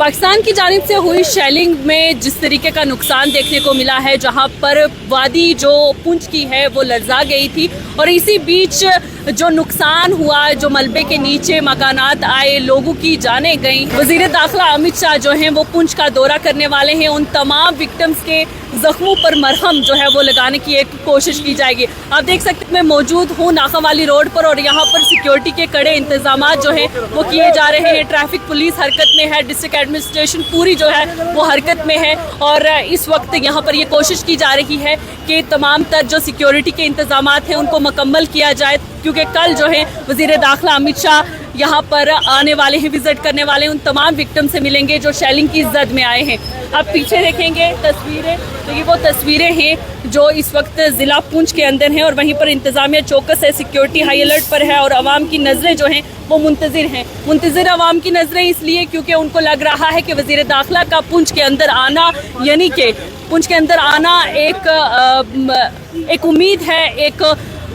पाकिस्तान की जानिब से हुई शेलिंग में जिस तरीके का नुकसान देखने को मिला है, जहां पर वादी जो पुंछ की है वो लर्जा गई थी और इसी बीच जो नुकसान हुआ, जो मलबे के नीचे मकानात आए, लोगों की जानें गईं। वज़ीर दाखिला अमित शाह जो हैं वो पुंछ का दौरा करने वाले हैं। उन तमाम विक्टिम्स के जख्मों पर मरहम जो है वो लगाने की एक कोशिश की जाएगी। आप देख सकते हैं मैं मौजूद हूँ नाका वाली रोड पर और यहाँ पर सिक्योरिटी के कड़े इंतजाम जो हैं वो किए जा रहे हैं। ट्रैफिक पुलिस हरकत में है, डिस्ट्रिक्ट एडमिनिस्ट्रेशन पूरी जो है वो हरकत में है और इस वक्त यहाँ पर ये कोशिश की जा रही है कि तमाम तर जो सिक्योरिटी के इंतजाम हैं उनको मुकम्मल किया जाए, क्योंकि कल जो है वज़ीर दाखिला अमित शाह यहाँ पर आने वाले हैं, विजिट करने वाले हैं, उन तमाम विक्टिम से मिलेंगे जो शेलिंग की जद में आए हैं। आप पीछे देखेंगे तस्वीरें, तो ये वो तस्वीरें हैं जो इस वक्त ज़िला पुंछ के अंदर हैं और वहीं पर इंतजामिया चौकस है, सिक्योरिटी हाई अलर्ट पर है और आवाम की नज़रें जो हैं वो मुंतज़िर हैं। मुंतज़िर आवाम की नज़रें इसलिए क्योंकि उनको लग रहा है कि वज़ीर दाखिला का पुंछ के अंदर आना, यानी कि पुंछ के अंदर आना एक उम्मीद है, एक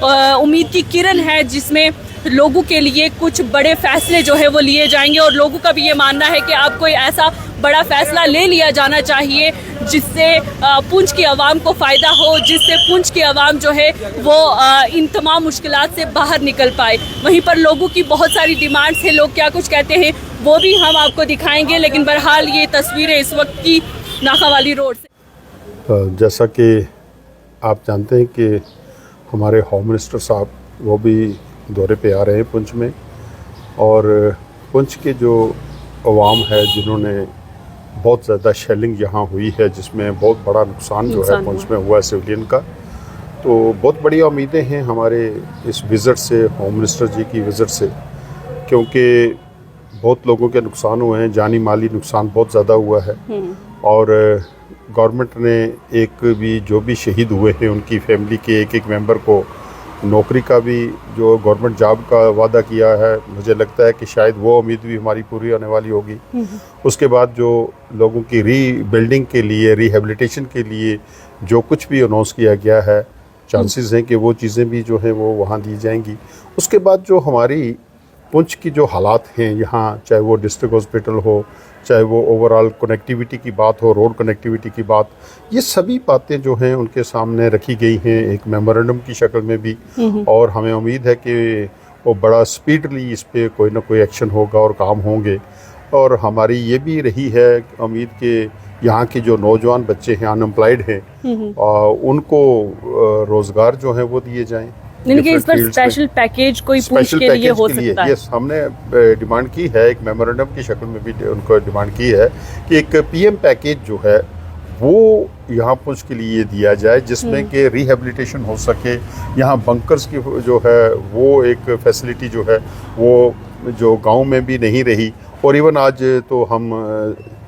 उम्मीद की किरण है जिसमें लोगों के लिए कुछ बड़े फैसले जो है वो लिए जाएंगे और लोगों का भी ये मानना है कि अब कोई ऐसा बड़ा फैसला ले लिया जाना चाहिए जिससे पुंछ की आवाम को फ़ायदा हो, जिससे पुंछ की आवाम जो है वो इन तमाम मुश्किलात से बाहर निकल पाए। वहीं पर लोगों की बहुत सारी डिमांड्स हैं, लोग क्या कुछ कहते हैं वो भी हम आपको दिखाएंगे, लेकिन बहरहाल ये तस्वीरें इस वक्त की नाका वाली रोड से। जैसा कि आप जानते हैं कि हमारे होम मिनिस्टर साहब वो भी दौरे पे आ रहे हैं पुंछ में, और पुंछ के जो अवाम है जिन्होंने बहुत ज़्यादा शेलिंग यहाँ हुई है, जिसमें बहुत बड़ा नुकसान जो है पुंछ में हुआ है सिविलियन का, तो बहुत बड़ी उम्मीदें हैं हमारे इस विज़िट से, होम मिनिस्टर जी की विज़िट से, क्योंकि बहुत लोगों के नुकसान हुए हैं, जानी माली नुकसान बहुत ज़्यादा हुआ है और गवर्नमेंट ने एक भी जो भी शहीद हुए हैं उनकी फैमिली के एक एक मेंबर को नौकरी का भी जो गवर्नमेंट जॉब का वादा किया है, मुझे लगता है कि शायद वो उम्मीद भी हमारी पूरी होने वाली होगी। उसके बाद जो लोगों की रीबिल्डिंग के लिए, रिहेबिलिटेशन के लिए जो कुछ भी अनाउंस किया गया है, चांसेस हैं कि वो चीज़ें भी जो हैं वो वहाँ दी जाएंगी। उसके बाद जो हमारी पुंछ की जो हालात हैं यहाँ, चाहे वो डिस्ट्रिक्ट हॉस्पिटल हो, चाहे वो ओवरऑल कनेक्टिविटी की बात हो, रोड कनेक्टिविटी की बात, ये सभी बातें जो हैं उनके सामने रखी गई हैं एक मेमोरेंडम की शक्ल में भी, और हमें उम्मीद है कि वो बड़ा स्पीडली इस पे कोई ना कोई एक्शन होगा और काम होंगे। और हमारी ये भी रही है उम्मीद कि यहाँ के जो नौजवान बच्चे हैं, अनएम्प्लॉयड हैं, उनको रोज़गार जो है वो दिए जाएँ। इस पर स्पेशल पैकेज कोई पुंछ के लिए हो सकता है? यस, हमने डिमांड की है, एक मेमोरेंडम की शक्ल में भी उनको डिमांड की है कि एक पीएम पैकेज जो है वो यहाँ पुंछ के लिए दिया जाए, जिसमें कि रिहेबिलिटेशन हो सके। यहाँ बंकर्स की जो है वो एक फैसिलिटी जो है वो जो गांव में भी नहीं रही, और इवन आज तो हम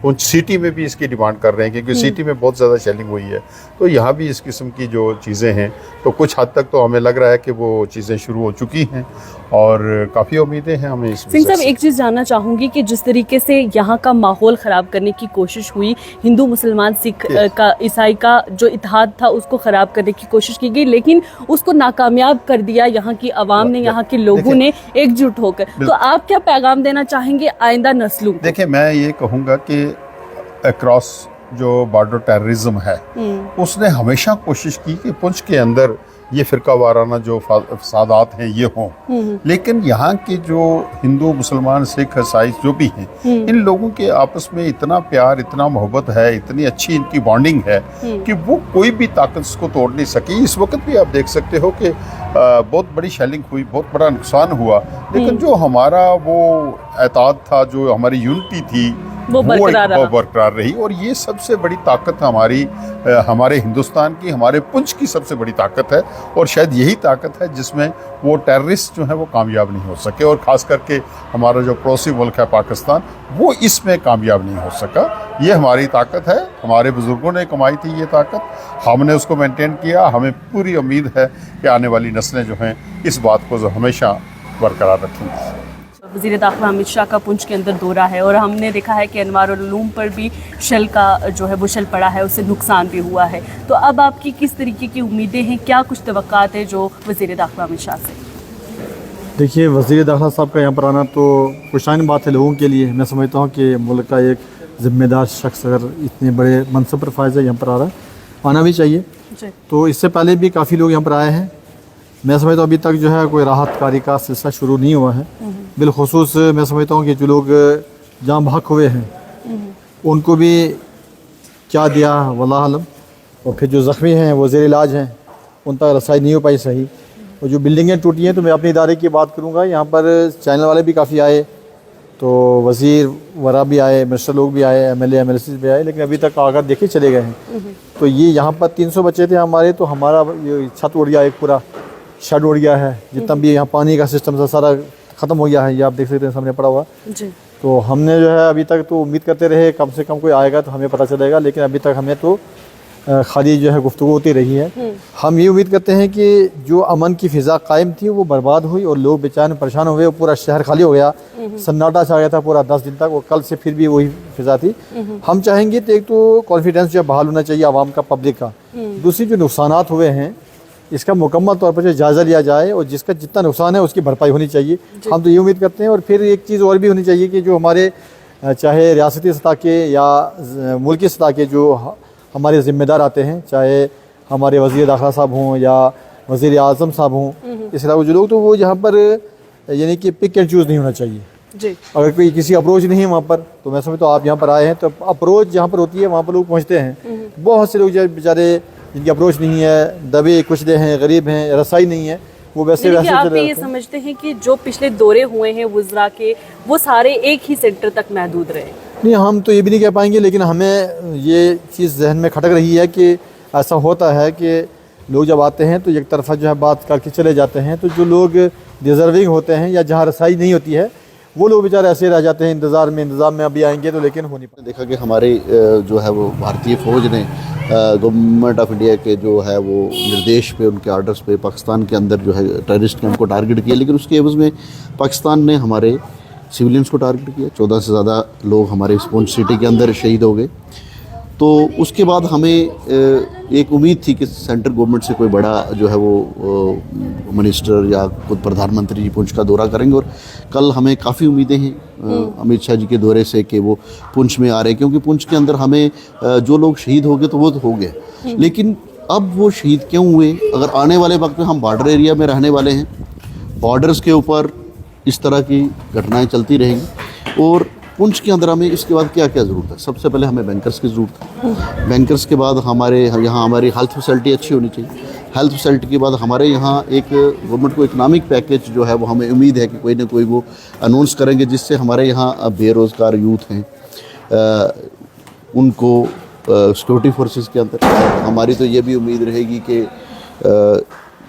पुंछ सिटी में भी इसकी डिमांड कर रहे हैं क्योंकि सिटी में बहुत ज़्यादा शेलिंग हुई है, तो यहाँ भी इस किस्म की जो चीज़ें हैं, तो कुछ हद तक तो हमें लग रहा है कि वो चीज़ें शुरू हो चुकी हैं और काफ़ी उम्मीदें हैं हमें। सिंह साहब, एक चीज़ जानना चाहूँगी कि जिस तरीके से यहाँ का माहौल ख़राब करने की कोशिश हुई, हिंदू मुसलमान सिख का ईसाई का जो इत्तेहाद था उसको ख़राब करने की कोशिश की गई, लेकिन उसको नाकामयाब कर दिया यहाँ की आवाम ने, यहाँ के लोगों ने एकजुट होकर। तो आप क्या पैगाम देना चाहेंगे आइंदा नस्लों को? देखिए, मैं ये कहूँगा कि अक्रॉस जो बॉर्डर टेररिज्म है उसने हमेशा कोशिश की कि पुंछ के अंदर ये फ़िरका वाराना जो फसादात हैं ये हों, लेकिन यहाँ के जो हिंदू मुसलमान सिख ईसाई जो भी हैं, इन लोगों के आपस में इतना प्यार, इतना मोहब्बत है, इतनी अच्छी इनकी बॉन्डिंग है कि वो कोई भी ताकत इसको तोड़ नहीं सकी। इस वक्त भी आप देख सकते हो कि बहुत बड़ी शेलिंग हुई, बहुत बड़ा नुकसान हुआ, लेकिन जो हमारा वो एताद था, जो हमारी यूनिटी थी, वो बरकरार रही। और ये सबसे बड़ी ताकत हमारे हिंदुस्तान की, हमारे पुंछ की सबसे बड़ी ताकत है, और शायद यही ताकत है जिसमें वो टेररिस्ट जो है वो कामयाब नहीं हो सके, और ख़ास करके हमारा जो पड़ोसी मुल्क है पाकिस्तान, वो इसमें कामयाब नहीं हो सका। ये हमारी ताकत है, हमारे बुज़ुर्गों ने कमाई थी ये ताकत, हमने उसको मेंटेन किया। हमें पूरी उम्मीद है कि आने वाली नस्लें जो हैं इस बात को हमेशा बरकरार रखेंगी। वज़ीर दाखिला अमित शाह का पुंछ के अंदर दौरा है और हमने देखा है कि अनवारुल उलूम पर भी शल का जो है वो शल पड़ा है, उससे नुकसान भी हुआ है। तो अब आपकी किस तरीके की उम्मीदें हैं, क्या कुछ तवक्कात है जो वज़ीर दाखिला अमित शाह से? देखिए, वज़ीर दाखिला साहब का यहाँ पर आना तो खुशाइन बात है लोगों के लिए। मैं समझता हूँ कि मुल्क का एक ज़िम्मेदार शख्स अगर इतने बड़े मनसब पर फायज़ है यहाँ पर आ रहा है, आना भी चाहिए। तो इससे पहले भी काफ़ी लोग यहाँ पर आए हैं। मैं समझता हूँ अभी तक जो है कोई राहत कारी का सिलसिला शुरू नहीं हुआ है। बिलखुसूस मैं समझता हूँ कि जो लोग जहाँ भाग हुए हैं उनको भी क्या दिया वल्लाह आलम, और फिर जो ज़ख्मी हैं वो ज़ेर इलाज हैं, उन तक रसाई नहीं हो पाई सही। और जो बिल्डिंगें टूटी हैं, तो मैं अपने इदारे की बात करूँगा, यहाँ पर चैनल वाले भी काफ़ी आए, तो वज़ीर वरा भी आए, मिनिस्टर लोग भी आए, MLA MLC भी आए, लेकिन अभी तक आकर देखे चले गए हैं। तो ये यहाँ पर 300 बच्चे थे हमारे, तो हमारा ये छत उड़ गया, एक पूरा शेड उड़ गया है, जितना भी यहाँ पानी का सिस्टम था सारा ख़त्म हो गया है, ये आप देख सकते हैं सामने पड़ा हुआ। तो हमने जो है अभी तक तो उम्मीद करते रहे कम से कम कोई आएगा तो हमें पता चलेगा, लेकिन अभी तक हमें तो खाली जो है गुफ्तगू होती रही है। हम ये उम्मीद करते हैं कि जो अमन की फ़िज़ा कायम थी वो बर्बाद हुई और लोग बेचारे परेशान हुए, पूरा शहर खाली हो गया, सन्नाटा छा गया था पूरा 10 दिन तक, और कल से फिर भी वही फ़िज़ा थी। हम चाहेंगे तो एक तो कॉन्फिडेंस जो है बहाल होना चाहिए आवाम का, पब्लिक का। दूसरी जो नुकसानात हुए हैं इसका मुकम्मल तौर पर जो जायज़ा लिया जाए और जिसका जितना नुकसान है उसकी भरपाई होनी चाहिए। हम तो ये उम्मीद करते हैं। और फिर एक चीज़ और भी होनी चाहिए कि जो हमारे चाहे रियासती सतह के या मुल्की सतह के जो हमारे ज़िम्मेदार आते हैं, चाहे हमारे वज़ीर दाखिला साहब हों या वज़ीर आज़म साहब हों, इस अलावा जो लोग, तो वो यहाँ पर यानी कि पिक एंड चूज़ नहीं होना चाहिए जी। अगर कोई किसी अप्रोच नहीं है वहाँ पर, तो मैं समझता हूँ आप यहाँ पर आए हैं तो अप्रोच जहाँ पर होती है वहाँ पर लोग पहुँचते हैं। बहुत से लोग जो बेचारे जिनकी अप्रोच नहीं है, दबे कुचले हैं, गरीब हैं, रसाई नहीं है, वो वैसे आप ये समझते हैं कि जो पिछले दौरे हुए हैं वुज़रा के, वो सारे एक ही सेंटर तक महदूद रहे? नहीं, हम तो ये भी नहीं कह पाएंगे, लेकिन हमें ये चीज़ जहन में खटक रही है कि ऐसा होता है कि लोग जब आते हैं तो एक तरफा जो है बात करके चले जाते हैं, तो जो लोग डिज़र्विंग होते हैं या जहाँ रसाई नहीं होती है वो लोग बेचारे ऐसे रह जाते हैं इंतज़ाम में अभी आएंगे तो, लेकिन हो नहीं पाता। देखा कि हमारे जो है वो भारतीय फ़ौज ने गवर्नमेंट ऑफ इंडिया के जो है वो निर्देश पे, उनके आर्डर्स पे पाकिस्तान के अंदर जो है टेररिस्ट कैंप को टारगेट किया, लेकिन उसके एवज़ में पाकिस्तान ने हमारे सिविलियंस को टारगेट किया। 14 से ज़्यादा लोग हमारे पुंछ सिटी के अंदर शहीद हो गए। तो उसके बाद हमें एक उम्मीद थी कि सेंट्रल गवर्नमेंट से कोई बड़ा जो है वो मिनिस्टर या खुद प्रधानमंत्री जी पुंछ का दौरा करेंगे, और कल हमें काफ़ी उम्मीदें हैं अमित शाह जी के दौरे से कि वो पुंछ में आ रहे हैं, क्योंकि पुंछ के अंदर हमें जो लोग शहीद हो गए तो वो तो हो गए, लेकिन अब वो शहीद क्यों हुए? अगर आने वाले वक्त में हम बॉर्डर एरिया में रहने वाले हैं, बॉर्डर्स के ऊपर इस तरह की घटनाएं चलती रहेंगी, और पुंछ के अंदर हमें इसके बाद क्या क्या ज़रूरत है? सबसे पहले हमें बैंकर्स की ज़रूरत है। बैंकर्स के बाद हमारे यहाँ हमारी हेल्थ फैसिलिटी अच्छी होनी चाहिए। हेल्थ फैसिलिटी के बाद हमारे यहाँ एक गवर्नमेंट को इकनॉमिक पैकेज जो है वो हमें उम्मीद है कि कोई ना कोई वो अनाउंस करेंगे, जिससे हमारे यहाँ बेरोज़गार यूथ हैं उनको सिक्योरिटी फोर्सेस के अंदर, हमारी तो ये भी उम्मीद रहेगी कि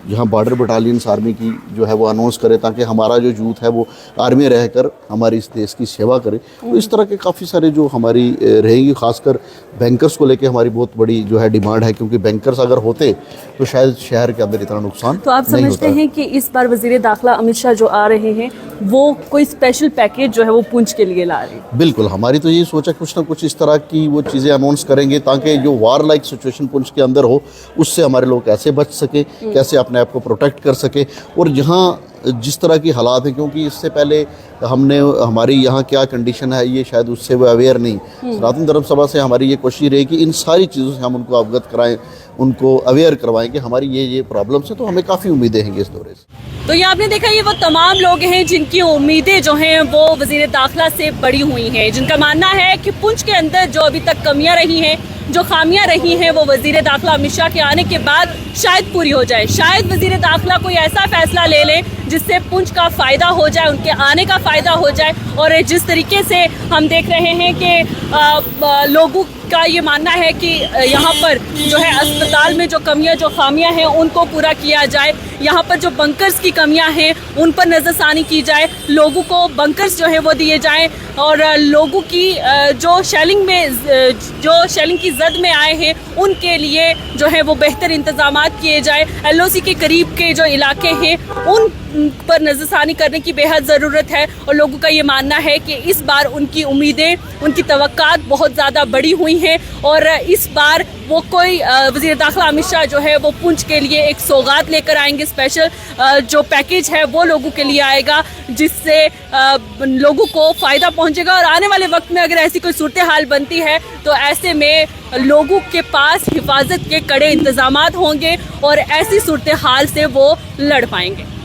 जहाँ बॉर्डर बटालियंस आर्मी की जो है वो अनाउंस करे, ताकि हमारा जो यूथ है वो आर्मी में रहकर हमारी इस देश की सेवा करे। तो इस तरह के काफ़ी सारे जो हमारी रहेंगी, ख़ासकर बैंकर्स को लेके हमारी बहुत बड़ी जो है डिमांड है, क्योंकि बैंकर्स अगर होते तो शायद शहर के अंदर इतना नुकसान तो आप समझते हैं कि इस बार वज़ीर दाखिला अमित शाह जो आ रहे हैं वो कोई स्पेशल पैकेज जो है वो पुंछ के लिए ला रहे हैं? बिल्कुल, हमारी तो ये सोचा कुछ ना कुछ इस तरह की वो चीज़ें अनाउंस करेंगे, ताकि जो वार लाइक सिचुएशन पुंछ के अंदर हो उससे हमारे लोग कैसे बच सके, कैसे अपने आप को प्रोटेक्ट कर सके। और जहाँ जिस तरह की हालात हैं, क्योंकि इससे पहले हमने हमारी यहाँ क्या कंडीशन है ये शायद उससे वो अवेयर नहीं। सनातन धर्म सभा से हमारी ये कोशिश रही कि इन सारी चीज़ों से हम उनको अवगत कराएं, उनको अवेयर करवाएं कि हमारी ये प्रॉब्लम्स हैं। तो हमें काफ़ी उम्मीदें हैं इस दौरे से। तो ये आपने देखा, ये वो तमाम लोग हैं जिनकी उम्मीदें जो हैं वो वज़ीर दाखिला से बड़ी हुई हैं, जिनका मानना है कि पुंछ के अंदर जो अभी तक कमियां रही हैं, जो खामियां रही हैं, वो वज़ीर दाखिला अमित शाह के आने के बाद शायद पूरी हो जाए। शायद वज़ीर दाखिला कोई ऐसा फैसला ले लें जिससे पुंछ का फ़ायदा हो जाए, उनके आने का फ़ायदा हो जाए। और जिस तरीके से हम देख रहे हैं कि लोगों का ये मानना है कि यहाँ पर जो है अस्पताल में जो कमियां, जो खामियां हैं उनको पूरा किया जाए, यहाँ पर जो बंकर्स की कमियां हैं उन पर नज़रसानी की जाए, लोगों को बंकर्स जो है वो दिए जाएं, और लोगों की जो शेलिंग की जद में आए हैं उनके लिए जो है वो बेहतर इंतजामात किए जाए। LOC के करीब के जो इलाके हैं पर नज़रसानी करने की बेहद ज़रूरत है। और लोगों का ये मानना है कि इस बार उनकी उम्मीदें, उनकी तवक्कात बहुत ज़्यादा बड़ी हुई हैं और इस बार वो कोई वज़ीर दाखिला अमित शाह जो है वो पुंछ के लिए एक सौगात लेकर आएंगे। स्पेशल जो पैकेज है वो लोगों के लिए आएगा, जिससे लोगों को फ़ायदा पहुंचेगा। और आने वाले वक्त में अगर ऐसी कोई सूरत हाल बनती है तो ऐसे में लोगों के पास हिफाजत के कड़े इंतजामात होंगे और ऐसी सूरत हाल से वो लड़ पाएंगे।